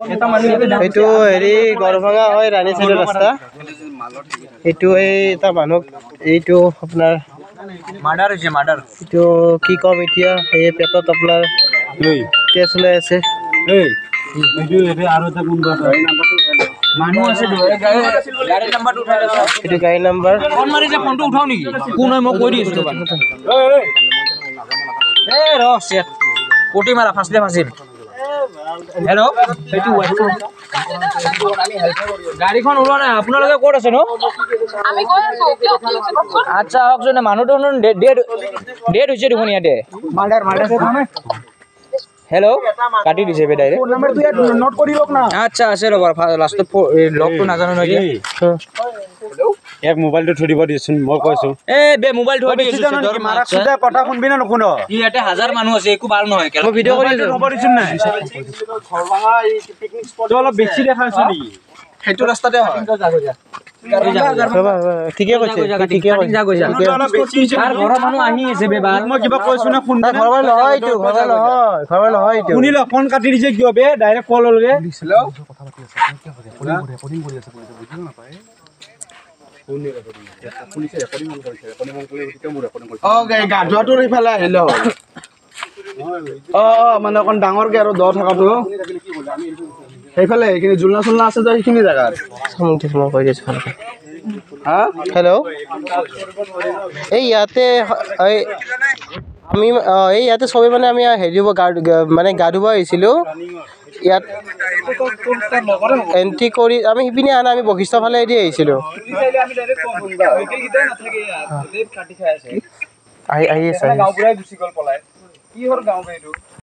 এইটো হেৰি গড়ভঙা হয় ৰাণী চাইডৰ ৰাস্তা এইটো এটা মানুহ এইটো আপোনাৰ মাৰ্ডাৰ হৈছে মাৰ্ডাৰ এইটো কি কম এতিয়া এই পেটত আপোনাৰ কেছ লৈ আছে মানুহ আছে গাড়ী নাম্বাৰটো উঠাই লৈছে এইটো গাড়ী নাম্বাৰ ফোন মাৰিছে ফোনটো উঠাও নেকি কোন হয় মই কৈ দিছো ৰ সেট কোটি মাৰা ফাছলে ফাছিল হেল্ল' এইটো গাড়ীখন ওলোৱা নাই আপোনালোকে ক'ত আছে নো আমি গৈ আছো আচ্ছা আহকজনে মানুহটো ডেড হৈছে দেখোন ইয়াতে মাৰ্ডাৰ হেল্ল' কাটি দিছে বে ডাইৰেক্ট ফোন নাম্বাৰটো ইয়াত নোট কৰি লওক না আচ্ছা আছে ৰ'ব লাষ্টত লগটো নাজানো নহয় এক মোবাইলটো থৈ দিব দিছোন মই কৈছো এ বে মোবাইল থৈ দিছো মাৰা সুদা কথা শুনবি না নকুন ইয়াতে হাজাৰ মানুহ আছে একো ভাল নহয় মই ভিডিও কৰি আছো খবৰ দিছোন না খৰভাঙা এই পিকনিক স্পট অলপ বেছি দেখাইছো নি হেতু ৰাস্তাতে হয় ঠিকে কৈছে ঠিকে কৈছে অলপ বেছি আৰ ঘৰৰ মানুহ আহি আছে বে বাল মই কিবা কৈছো না ফোন ঘৰৰ নহয় এইটো ঘৰৰ নহয় এইটো শুনি ল ফোন কাটি দিছে কিয় বে ডাইৰেক্ট কল হলগে হেল্ল' কথা পাতি আছে ৰেকৰ্ডিং কৰি আছে বুজিও নাপায় গাধুৱাটোৰ ইফালে আহিলে মানে অকণ ডাঙৰকে আৰু দ থকাটো সেইফালে সেইখিনি জুলনা চুলনা আছে যে সেইখিনি জেগাত হেল্ল' এই ইয়াতে আমি এই ইয়াতে চবেই মানে আমি হেৰি মানে গা ধুব আহিছিলোঁ ইয়াত এণ্ট্ৰি কৰি আমি সিপিনে আনা আমি বশিষ্ঠ ফালে এদি আহিছিলোঁ আহি আছে